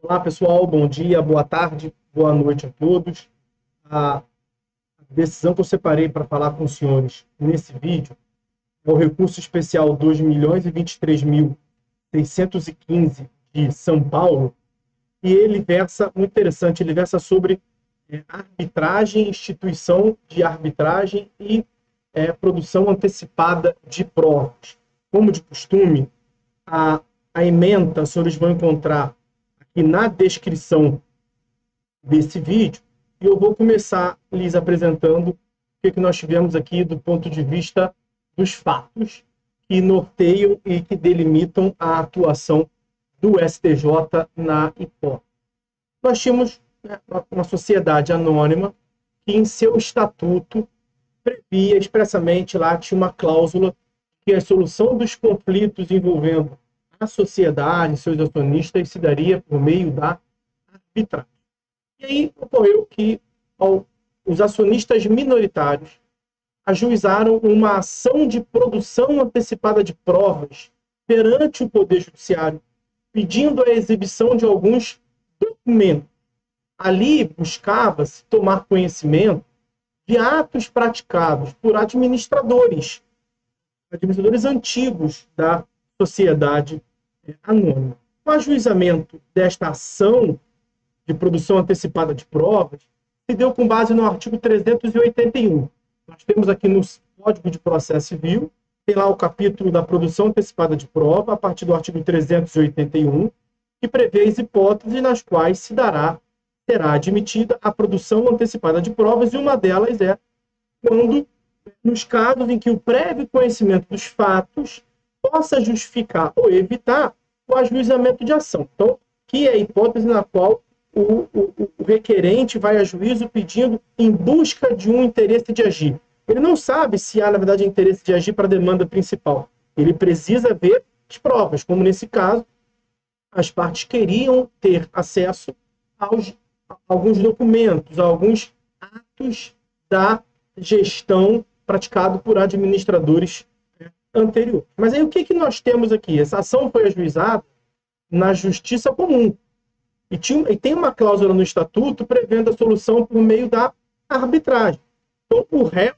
Olá, pessoal. Bom dia, boa tarde, boa noite a todos. A decisão que eu separei para falar com os senhores nesse vídeo é o recurso especial 2.023.615 de São Paulo, e ele versa, muito interessante, ele versa sobre arbitragem, instituição de arbitragem e produção antecipada de provas. Como de costume, a ementa, os senhores vão encontrar aqui na descrição desse vídeo, e eu vou começar lhes apresentando o que nós tivemos aqui do ponto de vista dos fatos que norteiam e que delimitam a atuação do STJ na hipótese. Nós tínhamos uma sociedade anônima que, em seu estatuto, previa expressamente, lá tinha uma cláusula que a solução dos conflitos envolvendo a sociedade e seus acionistas se daria por meio da arbitragem. E aí ocorreu que os acionistas minoritários ajuizaram uma ação de produção antecipada de provas perante o Poder Judiciário, pedindo a exibição de alguns documentos. Ali buscava-se tomar conhecimento de atos praticados por administradores antigos da sociedade anônima. O ajuizamento desta ação de produção antecipada de provas se deu com base no artigo 381. Nós temos aqui no Código de Processo Civil, tem lá o capítulo da produção antecipada de prova, a partir do artigo 381, que prevê as hipóteses nas quais será admitida a produção antecipada de provas, e uma delas é quando, nos casos em que o prévio conhecimento dos fatos possa justificar ou evitar o ajuizamento de ação. Então, que é a hipótese na qual o requerente vai a juízo pedindo em busca de um interesse de agir. Ele não sabe se há, na verdade, interesse de agir para a demanda principal. Ele precisa ver as provas, como nesse caso, as partes queriam ter acesso a alguns documentos, a alguns atos da gestão praticado por administradores anteriores. Mas aí o que nós temos aqui? Essa ação foi ajuizada na justiça comum. E tem uma cláusula no estatuto prevendo a solução por meio da arbitragem. Então, o réu,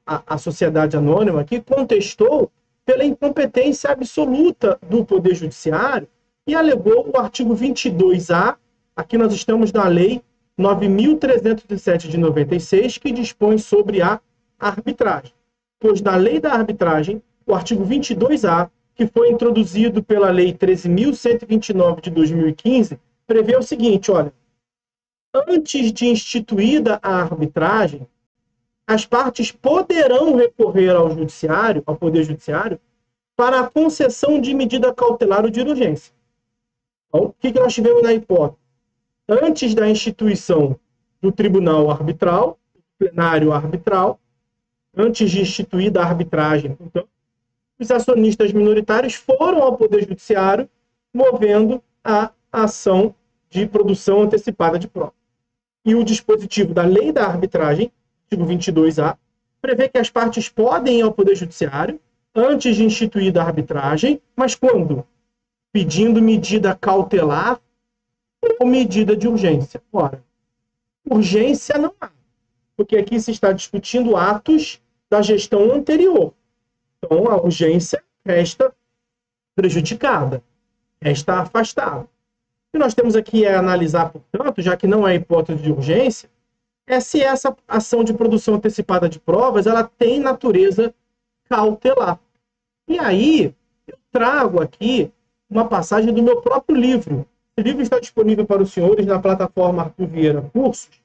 a sociedade anônima aqui, contestou pela incompetência absoluta do Poder Judiciário e alegou o artigo 22A, aqui nós estamos na Lei 9.307 de 96, que dispõe sobre a arbitragem. Pois na Lei da Arbitragem, o artigo 22A, que foi introduzido pela Lei 13.129 de 2015, prevê o seguinte, olha, antes de instituída a arbitragem, as partes poderão recorrer ao Judiciário, ao Poder Judiciário, para a concessão de medida cautelar ou de urgência. Então, o que nós tivemos na hipótese? Antes da instituição do tribunal arbitral, do plenário arbitral, antes de instituída a arbitragem, então, os acionistas minoritários foram ao Poder Judiciário movendo a ação de produção antecipada de prova. E o dispositivo da Lei da Arbitragem, artigo 22A, prevê que as partes podem ir ao Poder Judiciário antes de instituída a arbitragem, mas quando? Pedindo medida cautelar ou medida de urgência. Ora, urgência não há, porque aqui se está discutindo atos da gestão anterior. Então, a urgência resta prejudicada, resta afastada. O que nós temos aqui é analisar, portanto, já que não é hipótese de urgência, é se essa ação de produção antecipada de provas ela tem natureza cautelar. E aí, eu trago aqui uma passagem do meu próprio livro. Esse livro está disponível para os senhores na plataforma Arthur Vieira Cursos.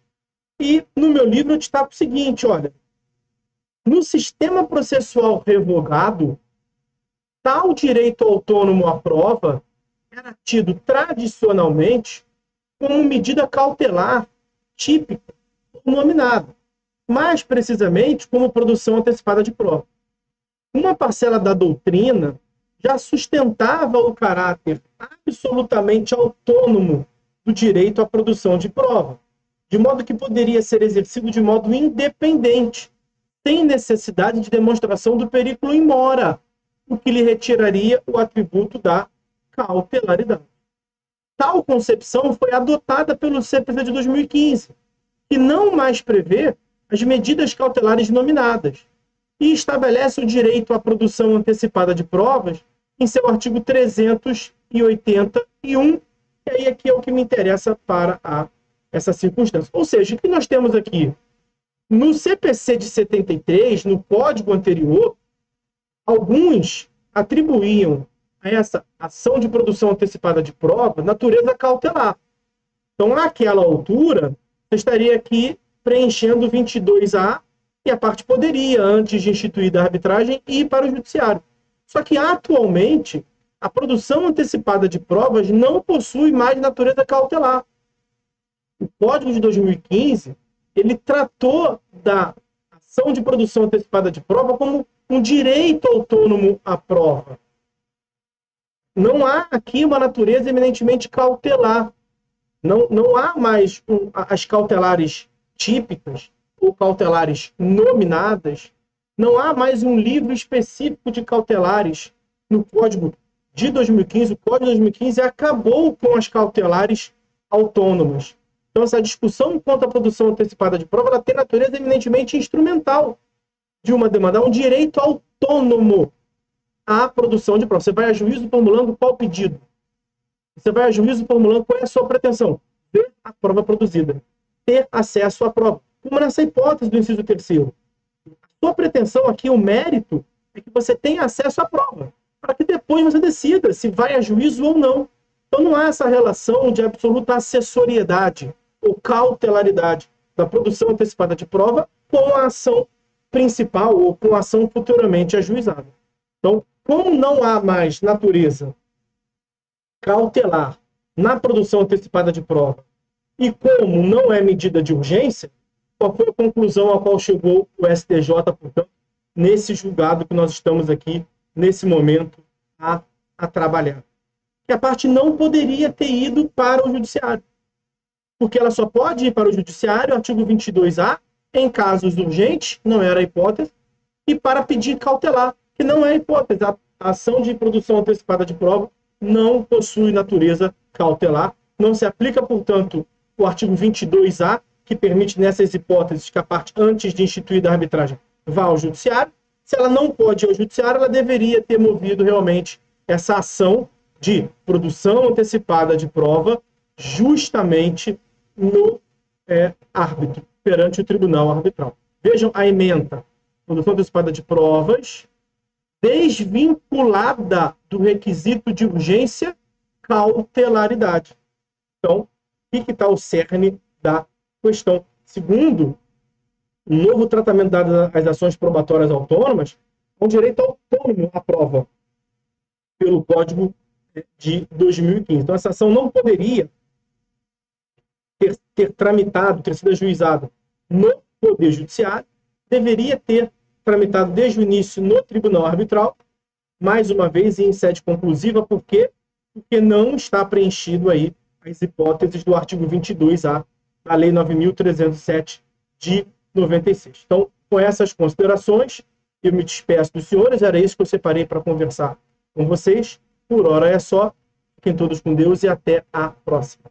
E no meu livro eu destaco o seguinte, olha, no sistema processual revogado, tal direito autônomo à prova era tido tradicionalmente como medida cautelar típica ou nominada, mais precisamente como produção antecipada de prova. Uma parcela da doutrina já sustentava o caráter absolutamente autônomo do direito à produção de prova, de modo que poderia ser exercido de modo independente, sem necessidade de demonstração do periculo in mora, o que lhe retiraria o atributo da cautelaridade. Tal concepção foi adotada pelo CPC de 2015, que não mais prevê as medidas cautelares nominadas e estabelece o direito à produção antecipada de provas em seu artigo 381, e aí aqui é o que me interessa para essa circunstância. Ou seja, o que nós temos aqui? No CPC de 73, no código anterior, alguns atribuíam a essa ação de produção antecipada de prova natureza cautelar. Então, naquela altura, você estaria aqui preenchendo 22A e a parte poderia, antes de instituída a arbitragem, ir para o judiciário. Só que, atualmente, a produção antecipada de provas não possui mais natureza cautelar. O Código de 2015, ele tratou da ação de produção antecipada de prova como um direito autônomo à prova. Não há aqui uma natureza eminentemente cautelar. Não há mais as cautelares típicas ou cautelares nominadas. Não há mais um livro específico de cautelares no Código de 2015. O Código de 2015 acabou com as cautelares autônomas. Então, essa discussão quanto à produção antecipada de prova, ela tem natureza eminentemente instrumental de uma demanda, um direito autônomo à produção de prova. Você vai a juízo formulando qual pedido? Você vai a juízo formulando qual é a sua pretensão? Ver a prova produzida. Ter acesso à prova. Como nessa hipótese do inciso 3º. A sua pretensão aqui, o mérito, é que você tenha acesso à prova, para que depois você decida se vai a juízo ou não. Então não há essa relação de absoluta assessoriedade ou cautelaridade da produção antecipada de prova com a ação principal ou com a ação futuramente ajuizada. Então, como não há mais natureza cautelar na produção antecipada de prova e como não é medida de urgência, qual foi a conclusão a qual chegou o STJ, portanto, nesse julgado que nós estamos aqui, nesse momento, a trabalhar? Que a parte não poderia ter ido para o judiciário. Porque ela só pode ir para o judiciário, artigo 22A, em casos urgentes, não era a hipótese, e para pedir cautelar, que não é a hipótese. A ação de produção antecipada de prova não possui natureza cautelar. Não se aplica, portanto, o artigo 22A, que permite, nessas hipóteses, que a parte, antes de instituir a arbitragem, vá ao judiciário. Se ela não pode ir ao judiciário, ela deveria ter movido realmente essa ação de produção antecipada de prova justamente no árbitro, perante o tribunal arbitral. Vejam a ementa. Produção antecipada de provas desvinculada do requisito de urgência, cautelaridade. Então, aqui que está o cerne da questão. Segundo, o novo tratamento dado às ações probatórias autônomas, um direito autônomo à prova pelo Código de 2015. Então, essa ação não poderia ter tramitado, ter sido ajuizada no Poder Judiciário, deveria ter tramitado desde o início no Tribunal Arbitral, mais uma vez em sede conclusiva, porque não está preenchido aí as hipóteses do artigo 22A da Lei 9.307 de 96. Então, com essas considerações, eu me despeço dos senhores, era isso que eu separei para conversar com vocês. Por hora é só. Fiquem todos com Deus e até a próxima.